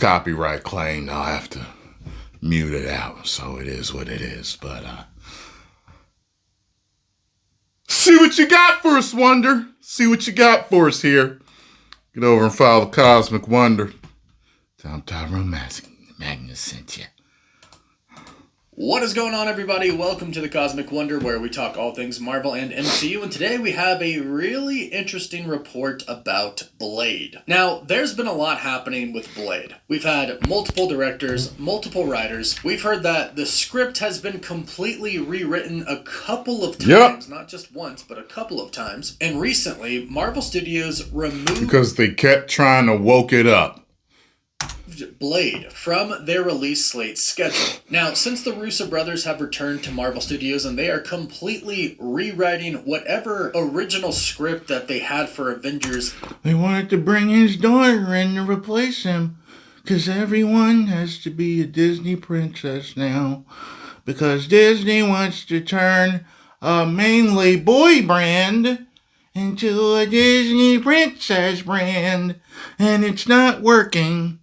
copyright claimed, I'll have to mute it out. So it is what it is. But see what you got for us, Wonder. See what you got for us here. Get over and follow the Cosmic Wonder. Tell Tyrone Magnus sent you. What is going on, everybody? Welcome to the Cosmic Wonder, where we talk all things Marvel and MCU, and today we have a really interesting report about Blade. Now, there's been a lot happening with Blade. We've had multiple directors, multiple writers. We've heard that the script has been completely rewritten a couple of times, not just once, but a couple of times. And recently, Marvel Studios removed... Because they kept trying to woke it up. Blade from their release slate schedule. Now, since the Russo brothers have returned to Marvel Studios and they are completely rewriting whatever original script that they had for Avengers. They wanted to bring his daughter in to replace him because everyone has to be a Disney princess now because Disney wants to turn a mainly boy brand into a Disney princess brand, and it's not working.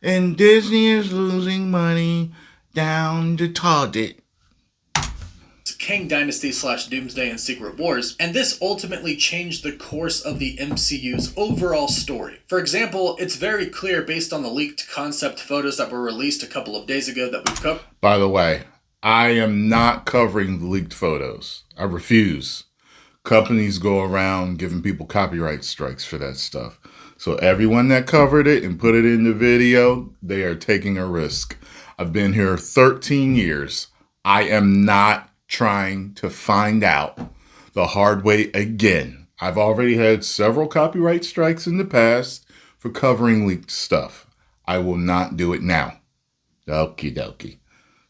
And Disney is losing money down the toilet. Kang Dynasty / Doomsday and Secret Wars, and this ultimately changed the course of the MCU's overall story. For example, it's very clear based on the leaked concept photos that were released a couple of days ago that we've covered. By the way, I am not covering the leaked photos. I refuse. Companies go around giving people copyright strikes for that stuff. So everyone that covered it and put it in the video, they are taking a risk. I've been here 13 years. I am not trying to find out the hard way again. I've already had several copyright strikes in the past for covering leaked stuff. I will not do it now. Okie dokie.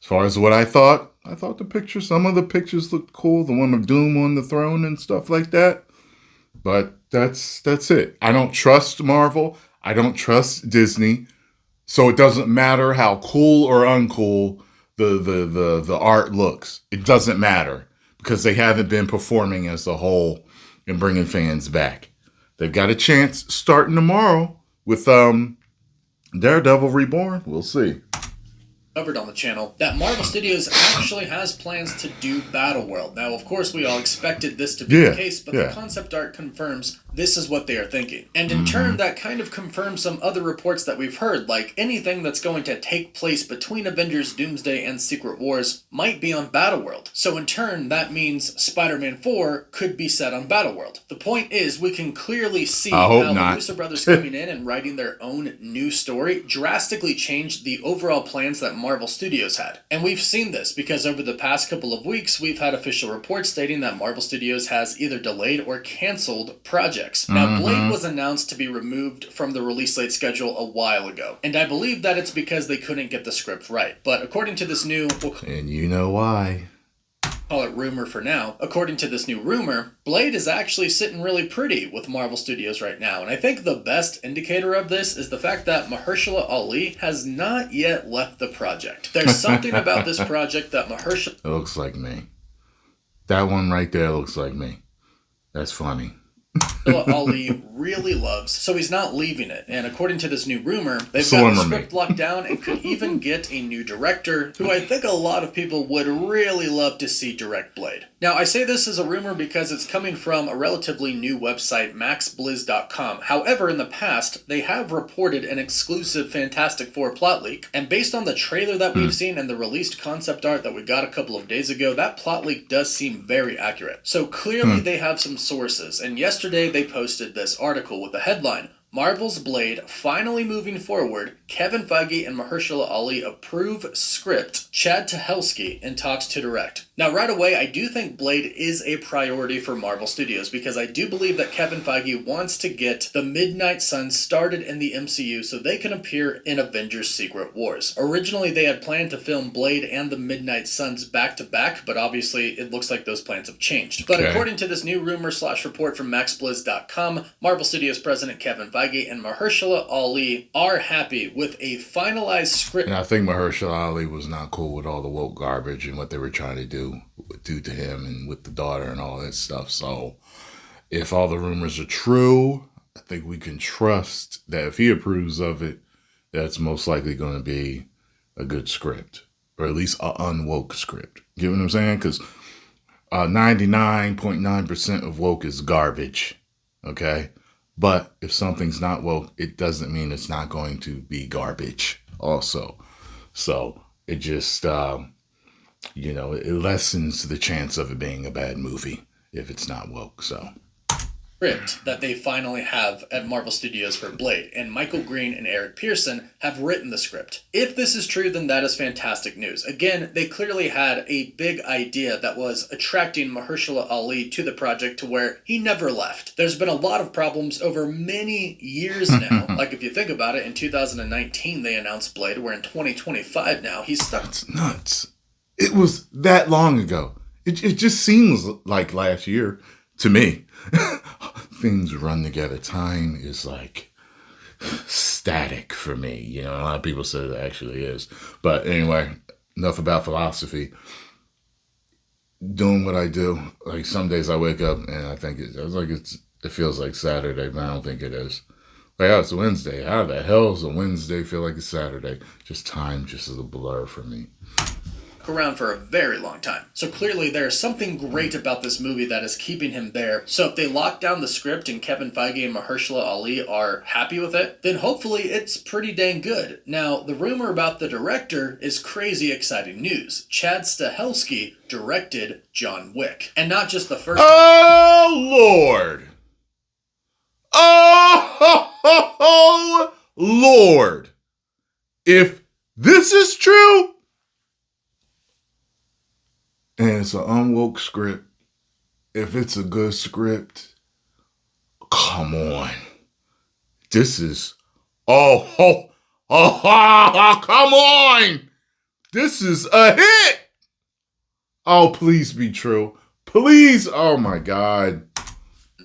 As far as what I thought some of the pictures looked cool. The one of Doom on the throne and stuff like that. But that's it. I don't trust Marvel. I don't trust Disney. So it doesn't matter how cool or uncool the art looks. It doesn't matter because they haven't been performing as a whole and bringing fans back. They've got a chance starting tomorrow with Daredevil Reborn. We'll see. Covered on the channel that Marvel Studios actually has plans to do Battleworld. Now, of course, we all expected this to be the case, but the concept art confirms this is what they are thinking. And in turn, that kind of confirms some other reports that we've heard, like anything that's going to take place between Avengers, Doomsday, and Secret Wars might be on Battleworld. So in turn, that means Spider-Man 4 could be set on Battleworld. The point is, we can clearly see how the Russo brothers coming in and writing their own new story drastically changed the overall plans that Marvel Studios had. And we've seen this because over the past couple of weeks, we've had official reports stating that Marvel Studios has either delayed or canceled projects. Now, Blade was announced to be removed from the release slate schedule a while ago, and I believe that it's because they couldn't get the script right. But according to this new... And you know why. Call it rumor for now. According to this new rumor, Blade is actually sitting really pretty with Marvel Studios right now, and I think the best indicator of this is the fact that Mahershala Ali has not yet left the project. There's something about this project that Mahershala... It looks like me. That one right there looks like me. That's funny. Ali really loves, so he's not leaving it. And according to this new rumor, they've got the script locked down and could even get a new director, who I think a lot of people would really love to see direct Blade. Now, I say this as a rumor because it's coming from a relatively new website, maxbliz.com. However, in the past, they have reported an exclusive Fantastic Four plot leak, and based on the trailer that we've seen and the released concept art that we got a couple of days ago, that plot leak does seem very accurate. So clearly they have some sources, and yesterday they posted this article with the headline, Marvel's Blade finally moving forward, Kevin Feige and Mahershala Ali approve script, Chad Stahelski in talks to direct. Now right away, I do think Blade is a priority for Marvel Studios because I do believe that Kevin Feige wants to get the Midnight Suns started in the MCU so they can appear in Avengers Secret Wars. Originally, they had planned to film Blade and the Midnight Suns back to back, but obviously it looks like those plans have changed. But according to this new rumor/report from maxbliz.com, Marvel Studios president Kevin Feige and Mahershala Ali are happy with a finalized script. And I think Mahershala Ali was not cool with all the woke garbage and what they were trying to do to him and with the daughter and all that stuff. So if all the rumors are true, I think we can trust that if he approves of it, that's most likely going to be a good script, or at least an unwoke script. You know what I'm saying? Because 99.9% of woke is garbage. Okay? But if something's not woke, it doesn't mean it's not going to be garbage also. So it just, it lessens the chance of it being a bad movie if it's not woke. So script that they finally have at Marvel Studios for Blade, and Michael Green and Eric Pearson have written the script. If this is true, then that is fantastic news. Again, they clearly had a big idea that was attracting Mahershala Ali to the project to where he never left. There's been a lot of problems over many years now. Like if you think about it, in 2019 they announced Blade, where in 2025 now he's stuck. That's nuts. It was that long ago. It just seems like last year to me. Things run together. Time is like static for me. A lot of people say it actually is. But anyway, enough about philosophy. Doing what I do. Like some days I wake up and I think it feels like Saturday, but I don't think it is. Like, oh, it's Wednesday. How the hell does a Wednesday feel like it's Saturday? Just time just is a blur for me. Around for a very long time. So clearly there's something great about this movie that is keeping him there. So if they lock down the script and Kevin Feige and Mahershala Ali are happy with it, then hopefully it's pretty dang good. Now, the rumor about the director is crazy exciting news. Chad Stahelski directed John Wick. And not just the first... Oh, Lord! Oh, Lord! If this is true... and it's an unwoke script, if it's a good script, come on. This is, come on. This is a hit. Oh, please be true. Please. Oh, my God.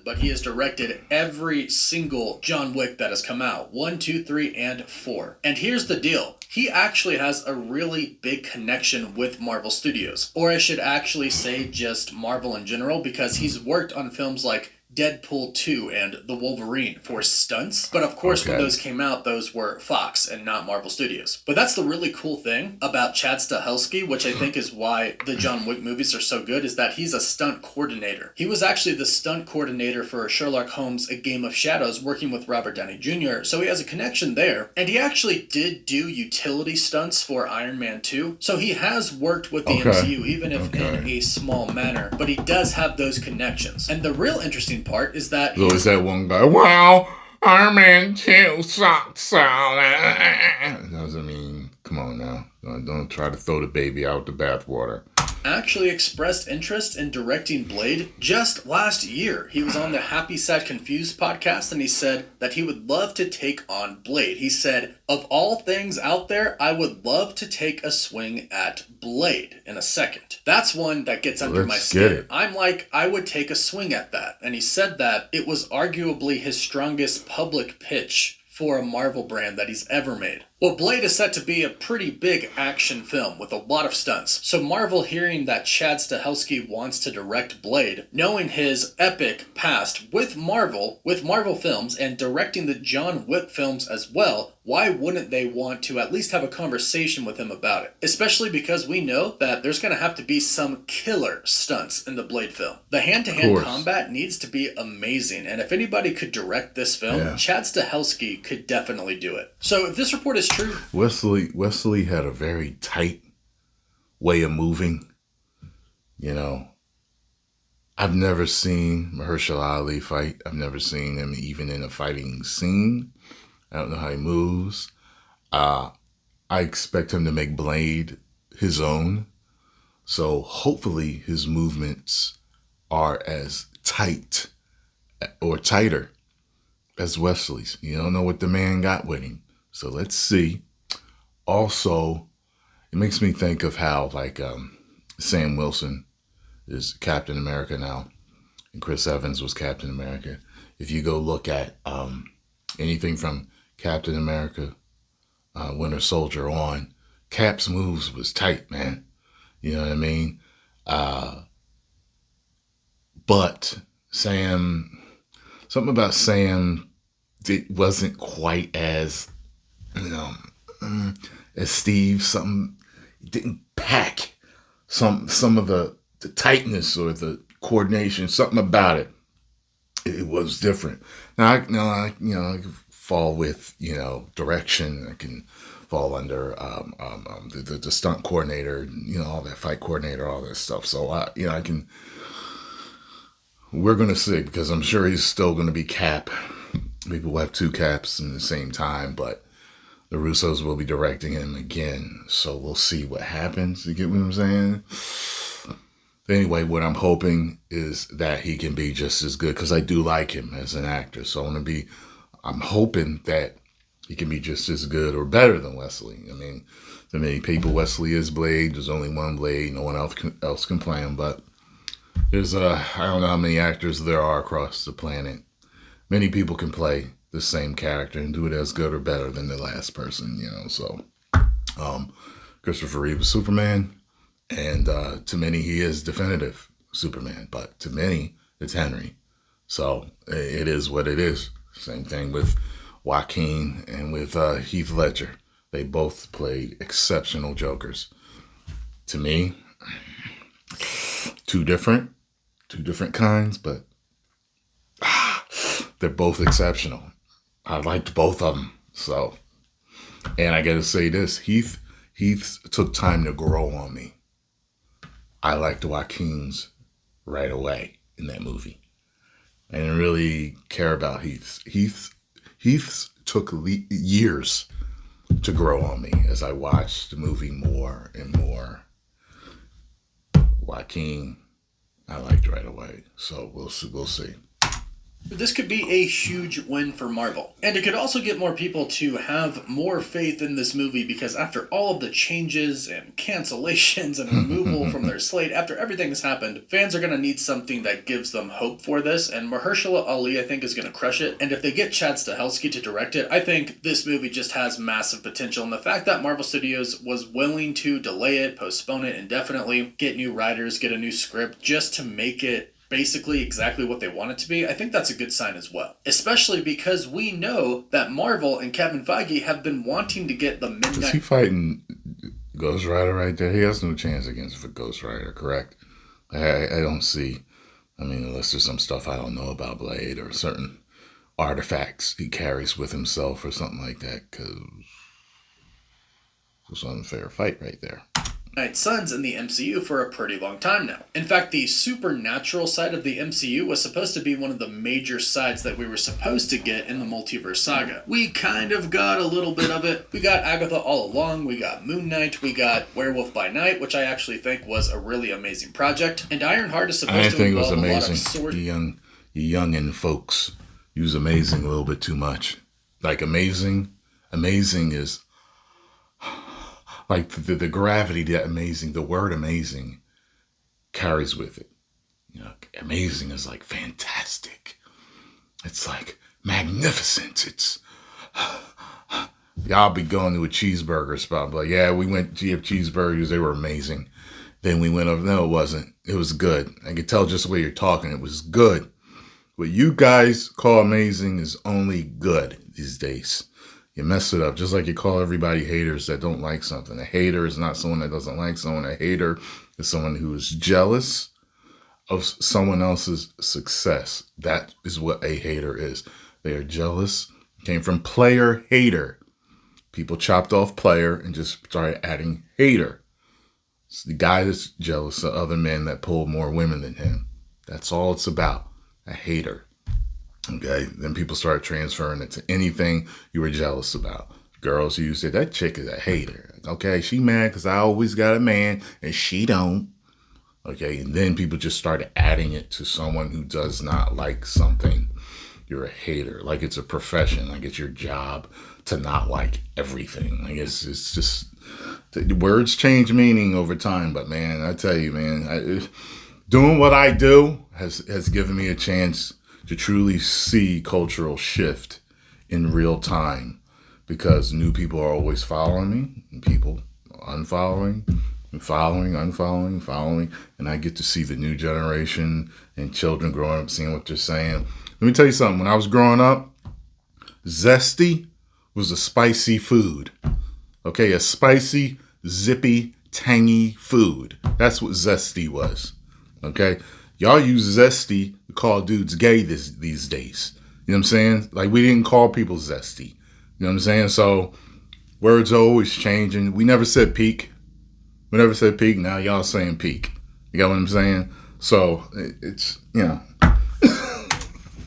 But he has directed every single John Wick that has come out. 1, 2, 3, and 4. And here's the deal. He actually has a really big connection with Marvel Studios. Or I should actually say just Marvel in general, because he's worked on films like Deadpool 2 and The Wolverine for stunts. But of course, when those came out, those were Fox and not Marvel Studios. But that's the really cool thing about Chad Stahelski, which I think is why the John Wick movies are so good, is that he's a stunt coordinator. He was actually the stunt coordinator for Sherlock Holmes: A Game of Shadows, working with Robert Downey Jr., so he has a connection there. And he actually did do utility stunts for Iron Man 2, so he has worked with the MCU, even if in a small manner, but he does have those connections. And the real interesting part is that... so is that one guy, wow, Iron Man 2 sucks. Doesn't mean, come on now. Don't try to throw the baby out with the bathwater. Actually expressed interest in directing Blade just last year. He was on the Happy Sad Confused podcast and he said that he would love to take on Blade. He said, of all things out there, I would love to take a swing at Blade in a second. That's one that gets under my skin. I'm like, I would take a swing at that. And he said that it was arguably his strongest public pitch for a Marvel brand that he's ever made. Well, Blade is set to be a pretty big action film with a lot of stunts. So Marvel, hearing that Chad Stahelski wants to direct Blade, knowing his epic past with Marvel films and directing the John Wick films as well, why wouldn't they want to at least have a conversation with him about it? Especially because we know that there's going to have to be some killer stunts in the Blade film. The hand-to-hand combat needs to be amazing, and if anybody could direct this film, Chad Stahelski could definitely do it. So if this report is true... Wesley had a very tight way of moving. I've never seen Mahershala Ali fight. I've never seen him even in a fighting scene. I don't know how he moves. I expect him to make Blade his own. So hopefully his movements are as tight or tighter as Wesley's. You don't know what the man got with him. So let's see. Also, it makes me think of how Sam Wilson is Captain America now, and Chris Evans was Captain America. If you go look at anything from Captain America, Winter Soldier on, Cap's moves was tight, man. You know what I mean? But something about Sam wasn't quite as you know, as Steve, something didn't pack some of the tightness or the coordination, something about it. It was different. Now, I can fall with direction. I can fall under the stunt coordinator, all that fight coordinator, all that stuff. So I can. We're gonna see because I'm sure he's still gonna be Cap. People will have two Caps in the same time, but the Russos will be directing him again. So we'll see what happens. You get what I'm saying? Anyway, what I'm hoping is that he can be just as good because I do like him as an actor. So I'm hoping that he can be just as good or better than Wesley. I mean, to many people, Wesley is Blade. There's only one Blade. No one else can play him. But there's I don't know how many actors there are across the planet. Many people can play the same character and do it as good or better than the last person. So Christopher Reeve was Superman. And to many, he is definitive Superman. But to many, it's Henry. So it is what it is. Same thing with Joaquin and with Heath Ledger. They both played exceptional Jokers. To me, two different kinds, but they're both exceptional. I liked both of them. So, and I got to say this, Heath took time to grow on me. I liked Joaquin's right away in that movie. I didn't really care about Heath's. Heath's took years to grow on me as I watched the movie more and more. Joaquin, I liked right away. So we'll see. This could be a huge win for Marvel. And it could also get more people to have more faith in this movie because after all of the changes and cancellations and removal from their slate, after everything has happened, fans are going to need something that gives them hope for this. And Mahershala Ali, I think, is going to crush it. And if they get Chad Stahelski to direct it, I think this movie just has massive potential. And the fact that Marvel Studios was willing to delay it, postpone it indefinitely, get new writers, get a new script, just to make it basically exactly what they want it to be, I think that's a good sign as well. Especially because we know that Marvel and Kevin Feige have been wanting to get the midnight... Is he fighting Ghost Rider right there? He has no chance against Ghost Rider, correct? I don't see... unless there's some stuff I don't know about Blade or certain artifacts he carries with himself or something like that, because it's an unfair fight right there. Suns in the MCU for a pretty long time now. In fact, the supernatural side of the MCU was supposed to be one of the major sides that we were supposed to get in the multiverse saga. We kind of got a little bit of it. We got Agatha all along, we got Moon Knight, we got Werewolf by Night, which I actually think was a really amazing project. And Ironheart is supposed to involve a lot of sword... You youngin' folks use amazing a little bit too much. Like amazing is... Like the gravity that amazing, the word amazing carries with it. Amazing is like fantastic. It's like magnificent. It's y'all be going to a cheeseburger spot. Like, yeah, we went to have cheeseburgers. They were amazing. Then we went over. No, it wasn't. It was good. I could tell just the way you're talking. It was good. What you guys call amazing is only good these days. You mess it up, just like you call everybody haters that don't like something. A hater is not someone that doesn't like someone. A hater is someone who is jealous of someone else's success. That is what a hater is. They are jealous. Came from player hater. People chopped off player and just started adding hater. It's the guy that's jealous of other men that pull more women than him. That's all it's about. A hater. Okay, then people start transferring it to anything you were jealous about. Girls who say that chick is a hater. Okay, she mad because I always got a man and she don't. Okay, and then people just started adding it to someone who does not like something. You're a hater. Like it's a profession. Like it's your job to not like everything. Like it's just the words change meaning over time. But man, I tell you, man, doing what I do has given me a chance to truly see cultural shift in real time because new people are always following me and people unfollowing and following. And I get to see the new generation and children growing up, seeing what they're saying. Let me tell you something. When I was growing up, Zesty was a spicy food. Okay, a spicy, zippy, tangy food. That's what zesty was. Okay, y'all use zesty to call dudes gay these days. You know what I'm saying? Like, we didn't call people zesty. You know what I'm saying? So words are always changing. We never said peak. We never said peak. Now y'all saying peak. You got what I'm saying? So it's, you know.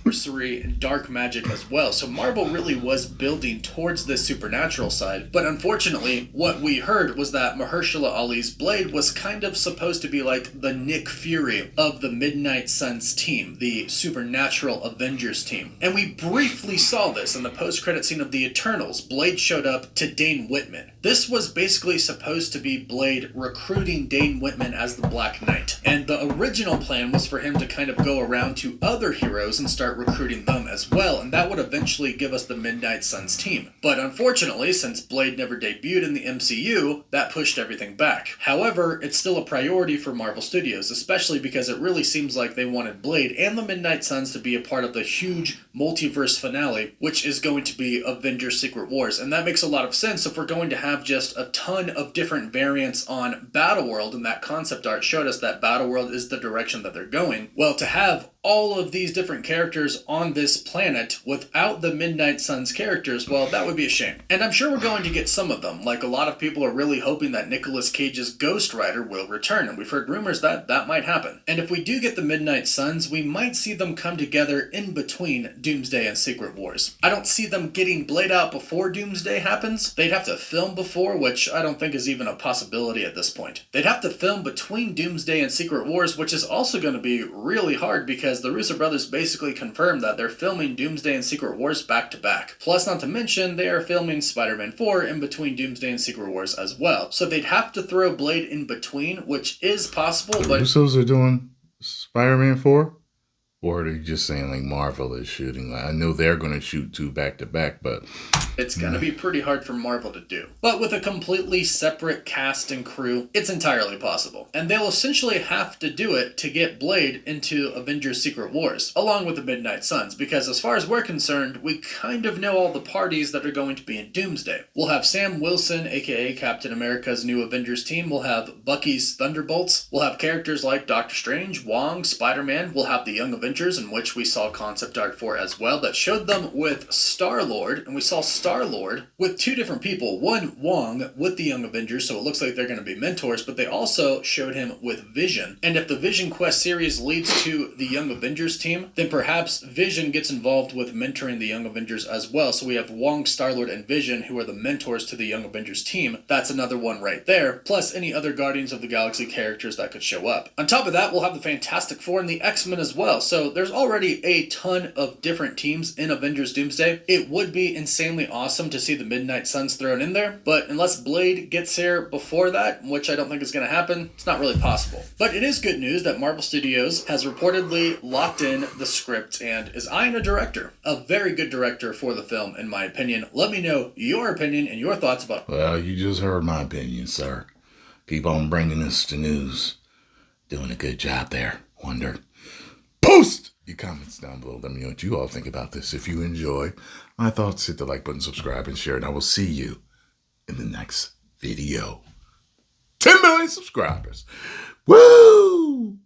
Sorcery and dark magic as well. So Marvel really was building towards this supernatural side. But unfortunately, what we heard was that Mahershala Ali's Blade was kind of supposed to be like the Nick Fury of the Midnight Suns team, the supernatural Avengers team. And we briefly saw this in the post-credit scene of the Eternals. Blade showed up to Dane Whitman. This was basically supposed to be Blade recruiting Dane Whitman as the Black Knight. And the original plan was for him to kind of go around to other heroes and start recruiting them as well, and that would eventually give us the Midnight Suns team. But unfortunately, since Blade never debuted in the MCU, that pushed everything back. However, it's still a priority for Marvel Studios, especially because it really seems like they wanted Blade and the Midnight Suns to be a part of the huge multiverse finale, which is going to be Avengers Secret Wars. And that makes a lot of sense if we're going to have just a ton of different variants on Battleworld, and that concept art showed us that Battleworld is the direction that they're going. Well, to have all of these different characters on this planet without the Midnight Suns characters, well, that would be a shame. And I'm sure we're going to get some of them. Like, a lot of people are really hoping that Nicolas Cage's Ghost Rider will return, and we've heard rumors that that might happen. And if we do get the Midnight Suns, we might see them come together in between Doomsday and Secret Wars. I don't see them getting Blade out before Doomsday happens. They'd have to film before, which I don't think is even a possibility at this point. They'd have to film between Doomsday and Secret Wars, which is also going to be really hard because the Russo brothers basically confirmed that they're filming Doomsday and Secret Wars back to back. Plus, not to mention, they are filming Spider-Man 4 in between Doomsday and Secret Wars as well. So they'd have to throw Blade in between, which is possible, but... The Russos are doing Spider-Man 4? Or are they just saying like Marvel is shooting? Like, I know they're going to shoot 2 back to back, but it's going to be pretty hard for Marvel to do. But with a completely separate cast and crew, it's entirely possible. And they'll essentially have to do it to get Blade into Avengers Secret Wars, along with the Midnight Suns, because as far as we're concerned, we kind of know all the parties that are going to be in Doomsday. We'll have Sam Wilson, aka Captain America's new Avengers team. We'll have Bucky's Thunderbolts. We'll have characters like Doctor Strange, Wong, Spider-Man. We'll have the Young Avengers, in which we saw concept art for as well, that showed them with Star-Lord, and we saw Star-Lord with 2 different people. One, Wong, with the Young Avengers, so it looks like they're going to be mentors, but they also showed him with Vision. And if the Vision Quest series leads to the Young Avengers team, then perhaps Vision gets involved with mentoring the Young Avengers as well. So we have Wong, Star-Lord, and Vision, who are the mentors to the Young Avengers team. That's another one right there, plus any other Guardians of the Galaxy characters that could show up. On top of that, we'll have the Fantastic Four and the X-Men as well. So there's already a ton of different teams in Avengers Doomsday. It would be insanely awesome to see the Midnight Suns thrown in there, but unless Blade gets here before that, which I don't think is going to happen, it's not really possible. But it is good news that Marvel Studios has reportedly locked in the script and is eyeing a director. A very good director for the film, in my opinion. Let me know your opinion and your thoughts about it. Well, you just heard my opinion, sir. Keep on bringing us to news. Doing a good job there, Wonder. Post your comments down below. Let me know what you all think about this. If you enjoy my thoughts, hit the like button, subscribe, and share. And I will see you in the next video. 10 million subscribers. Woo!